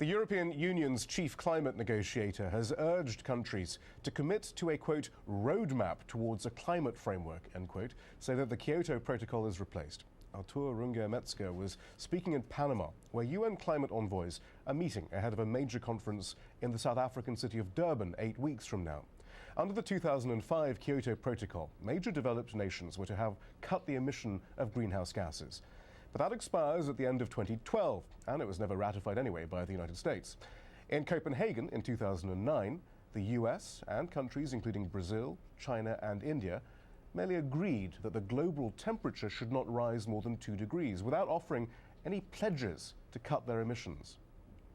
The European Union's chief climate negotiator has urged countries to commit to a, quote, roadmap towards a climate framework, end quote, so that the Kyoto Protocol is replaced. Artur Runge-Metzger was speaking in Panama, where UN climate envoys are meeting ahead of a major conference in the South African city of Durban 8 weeks from now. Under the 2005 Kyoto Protocol, major developed nations were to have cut the emission of greenhouse gases. But that expires at the end of 2012, and it was never ratified anyway by the United States. In Copenhagen in 2009, the US and countries including Brazil, China and India merely agreed that the global temperature should not rise more than 2 degrees without offering any pledges to cut their emissions.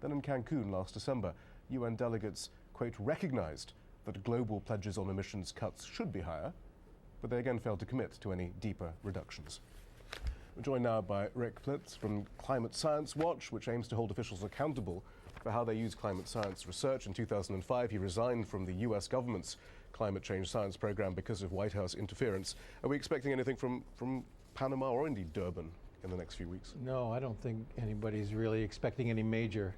Then in Cancun last December, UN delegates, quote, recognized that global pledges on emissions cuts should be higher, but they again failed to commit to any deeper reductions. We're joined now by Rick Piltz from Climate Science Watch, which aims to hold officials accountable for how they use climate science research. In 2005, he resigned from the US government's climate change science program because of White House interference. Are we expecting anything from Panama or indeed Durban in the next few weeks? No, I don't think anybody's really expecting any major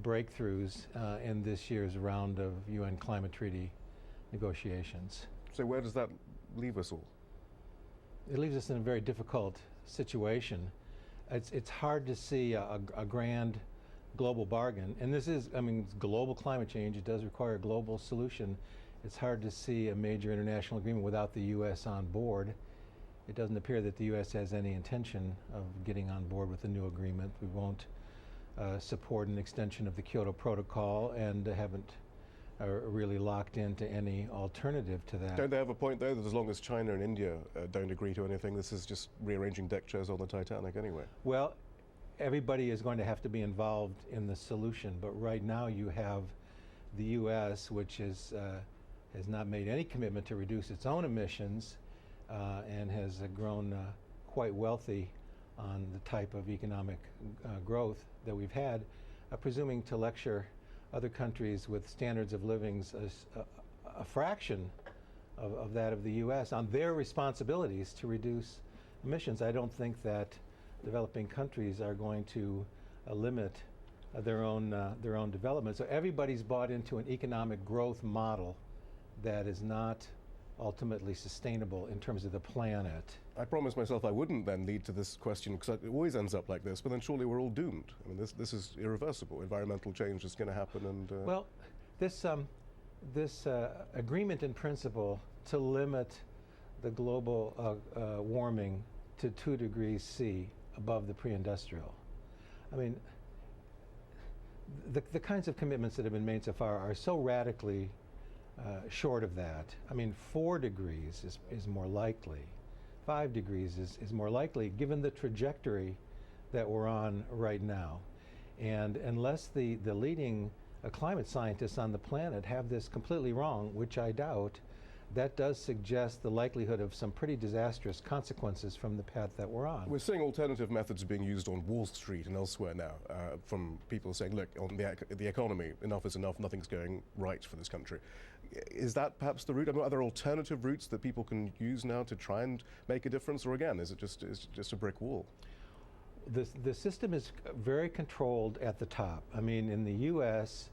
breakthroughs in this year's round of UN climate treaty negotiations. So where does that leave us all? It leaves us in a very difficult situation. It's hard to see a grand global bargain, and this is, I mean, global climate change. It does require a global solution. It's hard to see a major international agreement without the U.S. on board. It doesn't appear that the U.S. has any intention of getting on board with the new agreement. We won't support an extension of the Kyoto Protocol and haven't really locked into any alternative to that. Don't they have a point, though, that as long as China and India don't agree to anything, this is just rearranging deck chairs on the Titanic anyway? Well, everybody is going to have to be involved in the solution, but right now you have the U.S., which has not made any commitment to reduce its own emissions and has grown quite wealthy on the type of economic growth that we've had, presuming to lecture other countries with standards of living a fraction of that of the U.S. on their responsibilities to reduce emissions. I don't think that developing countries are going to limit their own development. So everybody's bought into an economic growth model that is not ultimately sustainable in terms of the planet. I promised myself I wouldn't then lead to this question, because it always ends up like this, but then surely we're all doomed. I mean, this is irreversible. Environmental change is going to happen, and well, this agreement in principle to limit the global warming to 2 degrees C above the pre-industrial. I mean, the kinds of commitments that have been made so far are so radically short of that. I mean, 4 degrees is more likely. 5 degrees is more likely, given the trajectory that we're on right now. And unless the leading climate scientists on the planet have this completely wrong, which I doubt, that does suggest the likelihood of some pretty disastrous consequences from the path that we're on. We're seeing alternative methods being used on Wall Street and elsewhere now from people saying, look, on the economy, enough is enough, nothing's going right for this country. Is that perhaps the route? I mean, are there alternative routes that people can use now to try and make a difference, or again, is it just a brick wall? The system is very controlled at the top. I mean, in the U.S.,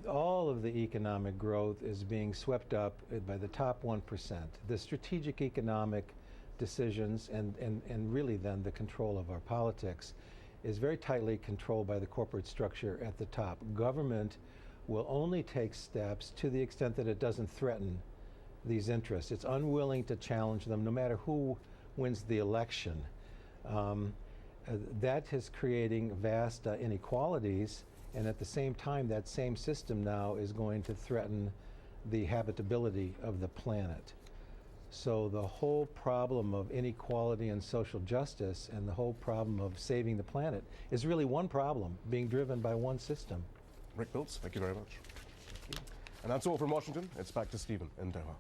all of the economic growth is being swept up by the top 1%. The strategic economic decisions and really then the control of our politics is very tightly controlled by the corporate structure at the top. Government will only take steps to the extent that it doesn't threaten these interests. It's unwilling to challenge them no matter who wins the election. That is creating vast inequalities. And at the same time, that same system now is going to threaten the habitability of the planet. So the whole problem of inequality and social justice and the whole problem of saving the planet is really one problem being driven by one system. Rick Piltz, thank you very much. Thank you. And that's all from Washington. It's back to Stephen in Doha.